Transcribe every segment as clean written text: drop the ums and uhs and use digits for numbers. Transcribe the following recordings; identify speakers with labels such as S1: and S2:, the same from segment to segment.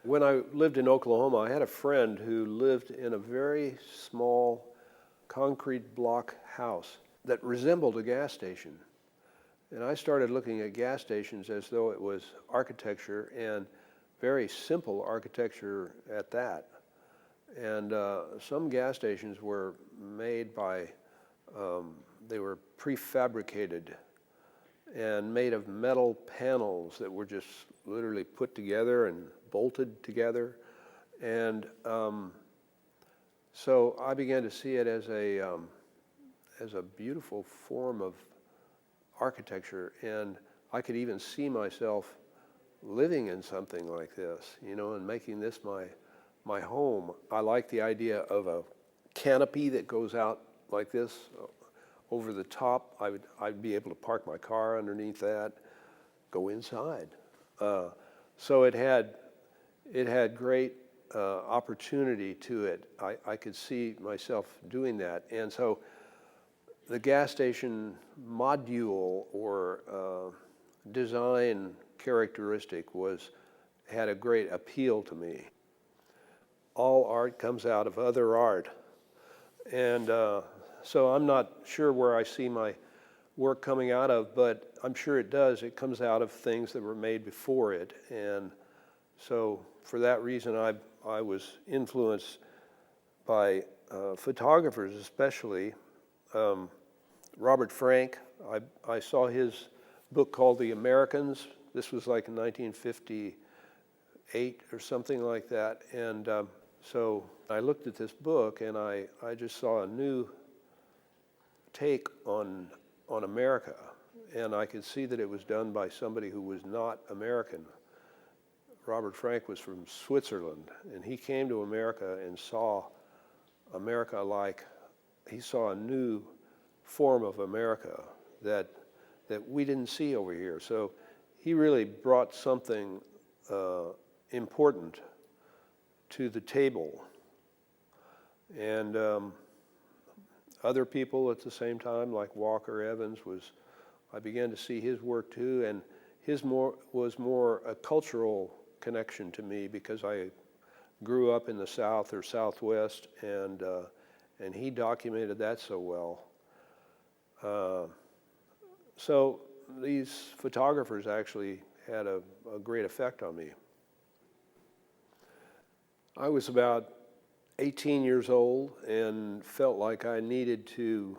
S1: When I lived in Oklahoma, I had a friend who lived in a very small concrete block house that resembled a gas station. And I started looking at gas stations as though it was architecture, and very simple architecture at that. And some gas stations were made by, they were prefabricated and made of metal panels that were just literally put together and bolted together. And so I began to see it as a beautiful form of architecture, and I could even see myself living in something like this, you know, and making this my home. I like the idea of a canopy that goes out like this over the top. I'd be able to park my car underneath that, go inside. So it had great opportunity to it. I could see myself doing that. And so the gas station module or design characteristic had a great appeal to me. All art comes out of other art. And so I'm not sure where I see my work coming out of, but I'm sure it does. It comes out of things that were made before it. And so for that reason, I was influenced by photographers, especially. Robert Frank, I saw his book called The Americans. This was like in 1958 or something like that. And so I looked at this book, and I just saw a new take on America. And I could see that it was done by somebody who was not American. Robert Frank was from Switzerland, and he came to America and saw America like, he saw a new form of America that we didn't see over here. So he really brought something important to the table. And other people at the same time, like Walker Evans, I began to see his work too, and his was more a cultural connection to me because I grew up in the South or Southwest, and he documented that so well. So these photographers actually had a great effect on me. I was about 18 years old and felt like I needed to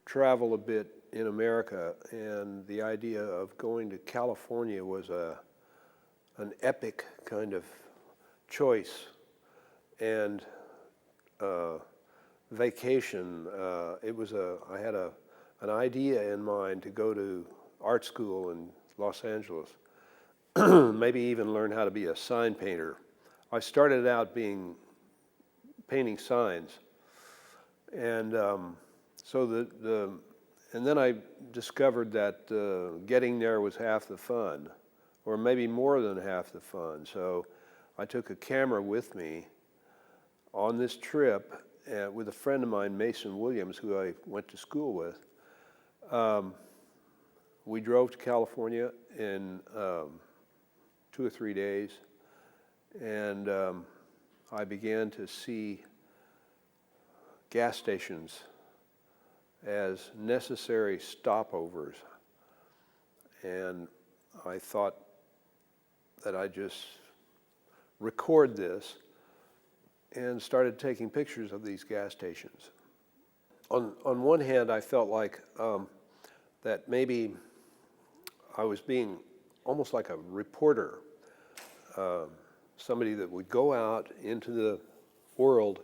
S1: travel a bit in America, and the idea of going to California was an epic kind of choice and vacation. I had an idea in mind to go to art school in Los Angeles, maybe even learn how to be a sign painter. I started out painting signs, and and then I discovered that getting there was half the fun, or maybe more than half the fun. So I took a camera with me on this trip with a friend of mine, Mason Williams, who I went to school with. We drove to California in 2 or 3 days, and I began to see gas stations as necessary stopovers. And I thought that I'd just record this and started taking pictures of these gas stations. On one hand, I felt like that maybe I was being almost like a reporter, somebody that would go out into the world,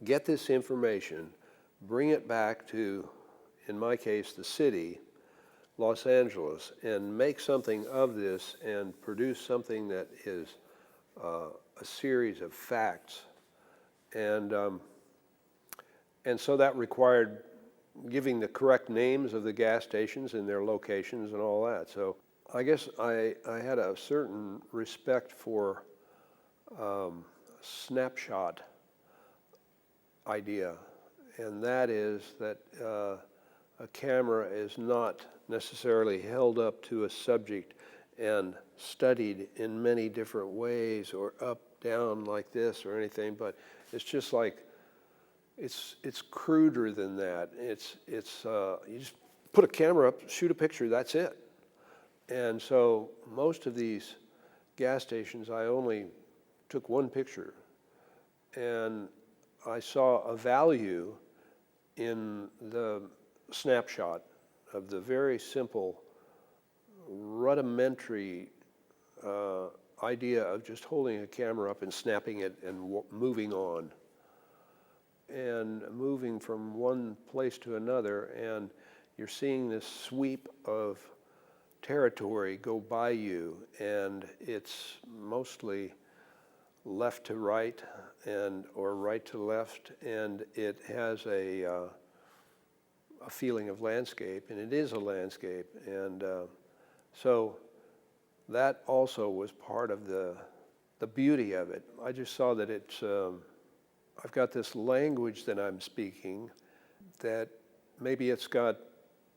S1: get this information, bring it back to, in my case, the city, Los Angeles, and make something of this and produce something that is a series of facts. And so that required giving the correct names of the gas stations and their locations and all that. So I guess I had a certain respect for snapshot idea, and that is that a camera is not necessarily held up to a subject and studied in many different ways or up, down like this or anything, but it's just like, it's cruder than that. It's you just put a camera up, shoot a picture, that's it. And so most of these gas stations, I only took one picture, and I saw a value in the snapshot of the very simple, rudimentary idea of just holding a camera up and snapping it and moving on. And moving from one place to another, and you're seeing this sweep of territory go by you, and it's mostly left to right and or right to left, and it has a feeling of landscape, and it is a landscape, and so that also was part of the beauty of it. I just saw that it's I've got this language that I'm speaking that maybe it's got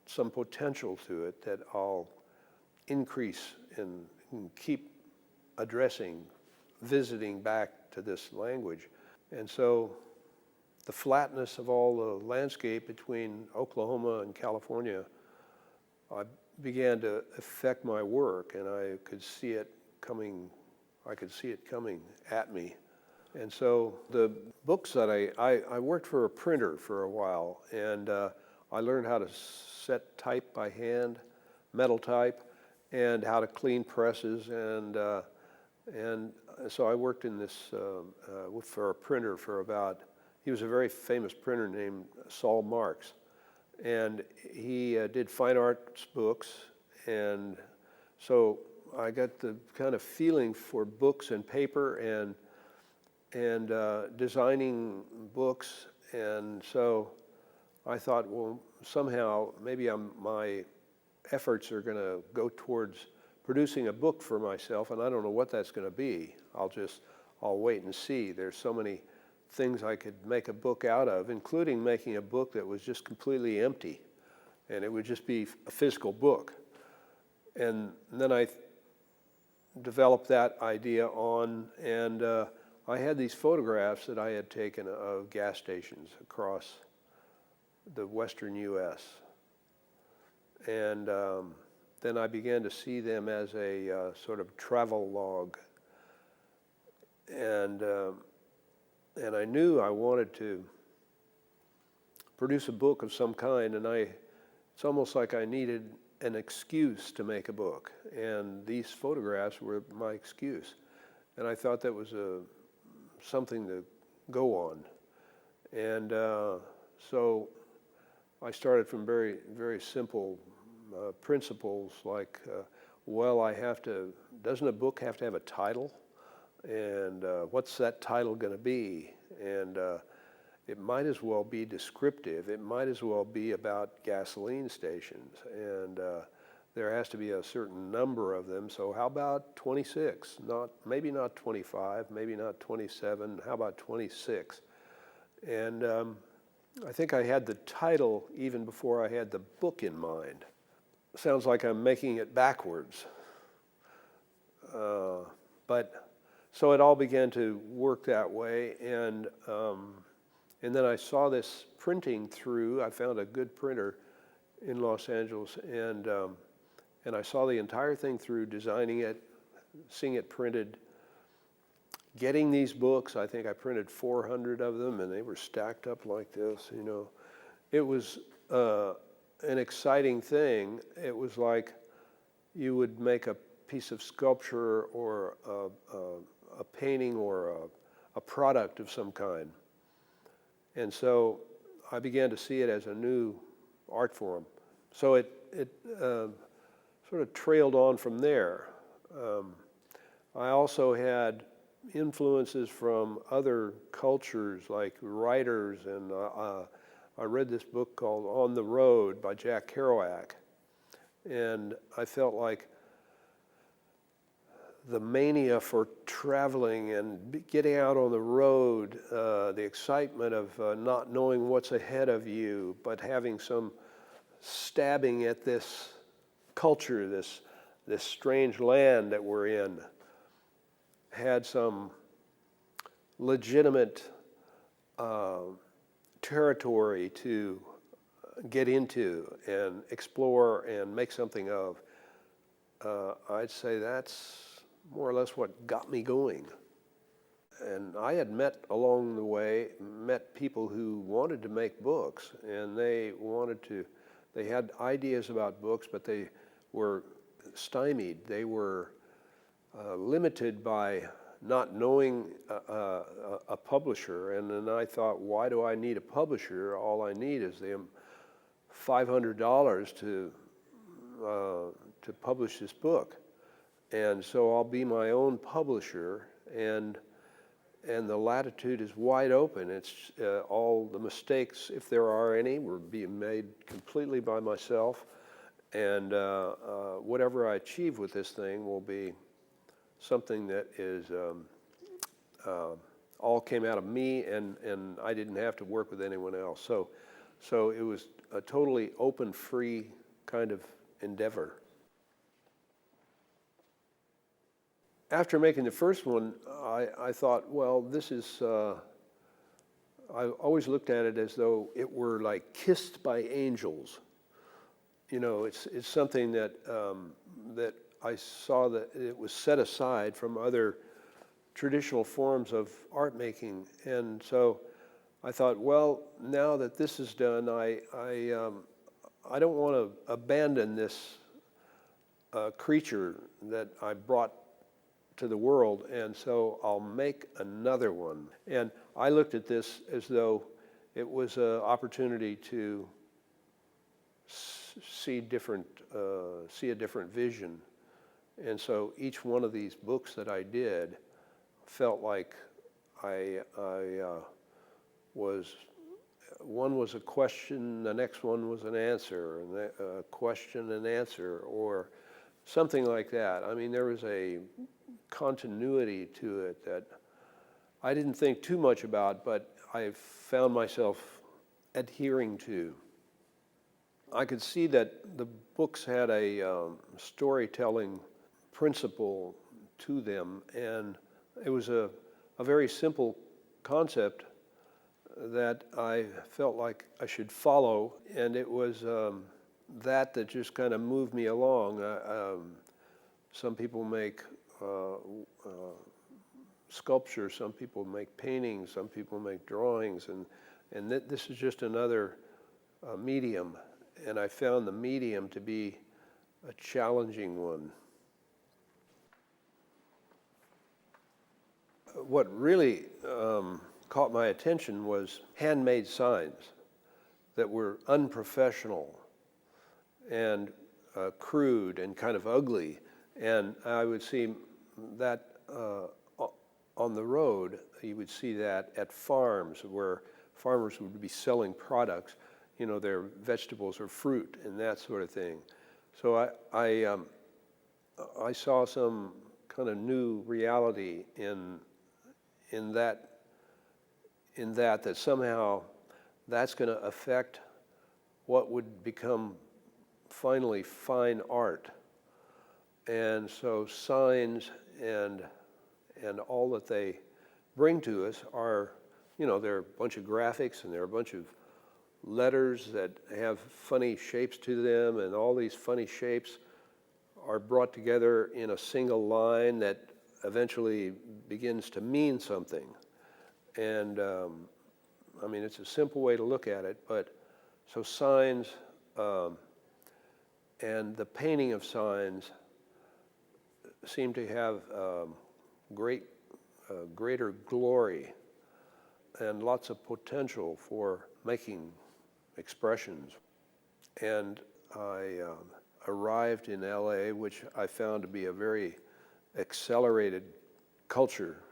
S1: some potential to it that I'll increase and keep addressing, visiting back to this language. And so the flatness of all the landscape between Oklahoma and California, I began to affect my work, and I could see it coming at me. And so the books that I worked for a printer for a while, and I learned how to set type by hand, metal type, and how to clean presses, and so I worked in this for a printer for about, he was a very famous printer named Saul Marks, and he did fine arts books, and so I got the kind of feeling for books and paper and designing books, and so I thought, well, somehow maybe my efforts are going to go towards producing a book for myself, and I don't know what that's going to be. I'll wait and see. There's so many things I could make a book out of, including making a book that was just completely empty, and it would just be a physical book. And then I developed that idea on, and I had these photographs that I had taken of gas stations across the western U.S. And then I began to see them as a sort of travelogue. And I knew I wanted to produce a book of some kind, and it's almost like I needed an excuse to make a book. And these photographs were my excuse. And I thought that was something to go on. And so I started from very, very simple principles like, doesn't a book have to have a title? And what's that title going to be? And it might as well be descriptive. It might as well be about gasoline stations. And there has to be a certain number of them. So how about 26? Maybe not 25, maybe not 27. How about 26? And I think I had the title even before I had the book in mind. Sounds like I'm making it backwards. But so it all began to work that way, and then I saw this printing through. I found a good printer in Los Angeles, and I saw the entire thing through, designing it, seeing it printed, getting these books. I think I printed 400 of them, and they were stacked up like this, you know. It was an exciting thing. It was like you would make a piece of sculpture or a painting or a product of some kind. And so I began to see it as a new art form. So it sort of trailed on from there. I also had influences from other cultures, like writers, and I read this book called On the Road by Jack Kerouac, and I felt like the mania for traveling and getting out on the road, the excitement of not knowing what's ahead of you, but having some stabbing at this culture, this this strange land that we're in had some legitimate territory to get into and explore and make something of, I'd say that's more or less what got me going. And I had along the way, met people who wanted to make books, and they had ideas about books, but they were stymied. They were limited by not knowing a publisher. And then I thought, why do I need a publisher? All I need is them $500 to publish this book. And so I'll be my own publisher, and the latitude is wide open. It's all the mistakes, if there are any, were being made completely by myself. And whatever I achieve with this thing will be something that is all came out of me, and I didn't have to work with anyone else. So it was a totally open, free kind of endeavor. After making the first one, I thought, well, this is, I always looked at it as though it were like kissed by angels. You know, it's something that I saw that it was set aside from other traditional forms of art making. And so I thought, well, now that this is done, I don't want to abandon this creature that I brought to the world, and so I'll make another one. And I looked at this as though it was an opportunity to see a different vision. And so each one of these books that I did felt like one was a question, the next one was an answer, and a question and answer, or something like that. I mean, there was a continuity to it that I didn't think too much about, but I found myself adhering to. I could see that the books had a storytelling principle to them, and it was a very simple concept that I felt like I should follow, and it was that just kind of moved me along. Some people make sculpture, some people make paintings, some people make drawings, and this is just another medium, and I found the medium to be a challenging one. What really caught my attention was handmade signs that were unprofessional and crude and kind of ugly, and I would see that on the road. You would see that at farms where farmers would be selling products, you know, their vegetables or fruit and that sort of thing. So I saw some kind of new reality in that somehow that's going to affect what would become finally fine art. And so signs and all that they bring to us are, you know, they're a bunch of graphics, and they're a bunch of letters that have funny shapes to them, and all these funny shapes are brought together in a single line that eventually begins to mean something. And I mean, it's a simple way to look at it, but so signs and the painting of signs seem to have greater glory and lots of potential for making expressions. And I arrived in LA, which I found to be a very accelerated culture,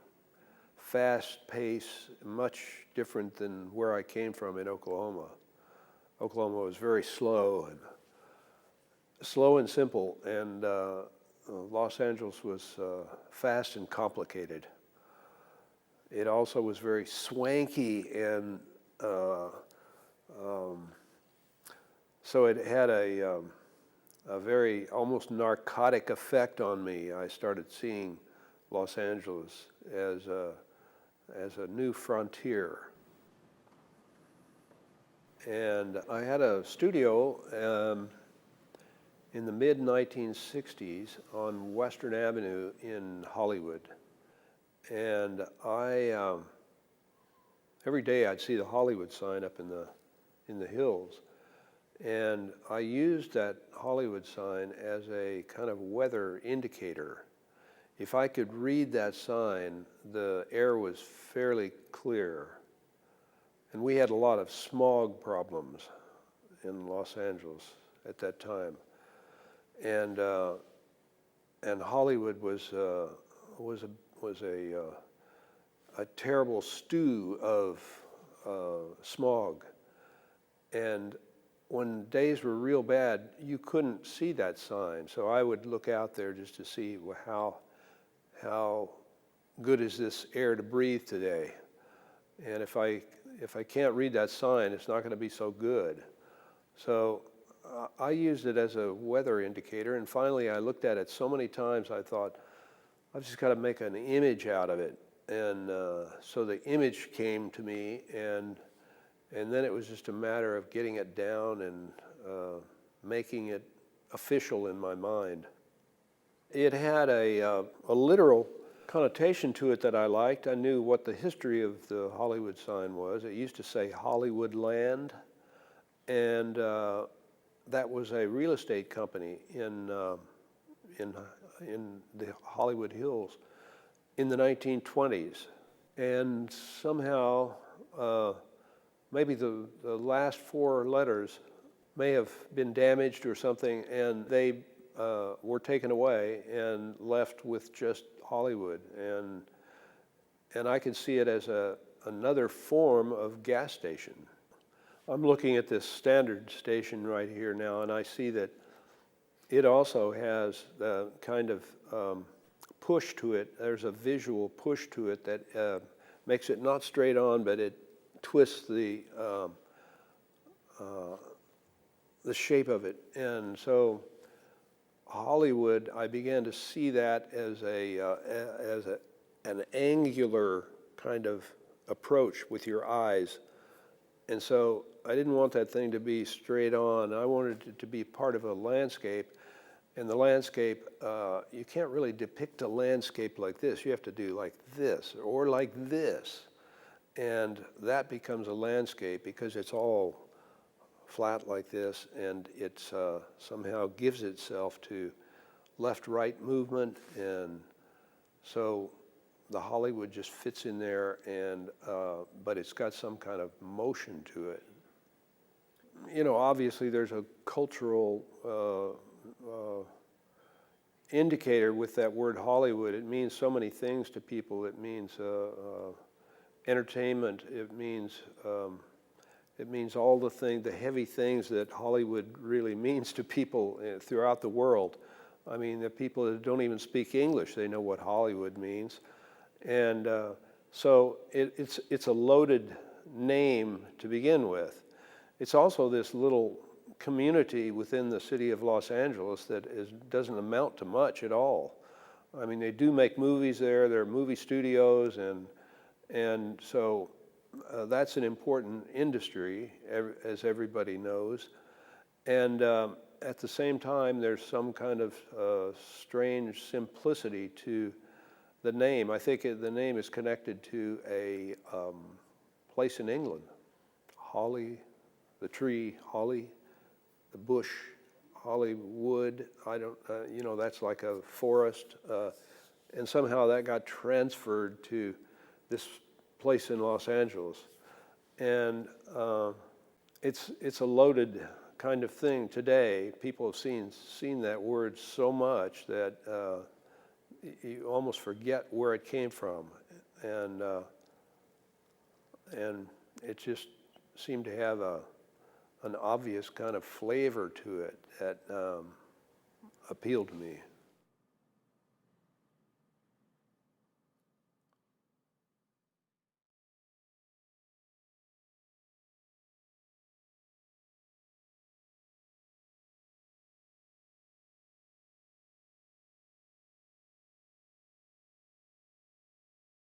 S1: fast pace, much different than where I came from in Oklahoma. Oklahoma was very slow and simple, and Los Angeles was fast and complicated. It also was very swanky, and so it had a a very almost narcotic effect on me. I started seeing Los Angeles as a new frontier. And I had a studio in the mid-1960s on Western Avenue in Hollywood. And every day I'd see the Hollywood sign up in the hills. And I used that Hollywood sign as a kind of weather indicator. If I could read that sign, the air was fairly clear. And we had a lot of smog problems in Los Angeles at that time. And Hollywood was a terrible stew of smog. And when days were real bad, you couldn't see that sign. So I would look out there just to see how good is this air to breathe today. And if I can't read that sign, it's not going to be so good. So I used it as a weather indicator, and finally I looked at it so many times I thought, I've just got to make an image out of it. And so the image came to me, and then it was just a matter of getting it down and making it official in my mind. It had a literal connotation to it that I liked. I knew what the history of the Hollywood sign was. It used to say Hollywood Land, and that was a real estate company in the Hollywood Hills in the 1920s. And somehow, maybe the last four letters may have been damaged or something, and they were taken away and left with just Hollywood. And I can see it as another form of gas station. I'm looking at this standard station right here now, and I see that it also has the kind of push to it. There's a visual push to it that makes it not straight on, but it twists the shape of it. And so Hollywood, I began to see that as an angular kind of approach with your eyes. And so I didn't want that thing to be straight on. I wanted it to be part of a landscape. And the landscape, you can't really depict a landscape like this. You have to do like this or like this. And that becomes a landscape because it's all flat like this, and it somehow gives itself to left-right movement. And so the Hollywood just fits in there, and but it's got some kind of motion to it. You know, obviously there's a cultural indicator with that word Hollywood. It means so many things to people. It means entertainment. It means all the heavy things that Hollywood really means to people throughout the world. I mean, the people that don't even speak English, they know what Hollywood means. And so it's a loaded name to begin with. It's also this little community within the city of Los Angeles that doesn't amount to much at all. I mean, they do make movies there. There are movie studios, and so that's an important industry, as everybody knows. And at the same time, there's some kind of strange simplicity to the name. I think the name is connected to a place in England. Holly, the tree, holly, the bush, Hollywood. I don't, you know, that's like a forest. And somehow that got transferred to this place in Los Angeles. And it's a loaded kind of thing today. People have seen that word so much that you almost forget where it came from. And it just seemed to have an obvious kind of flavor to it that appealed to me.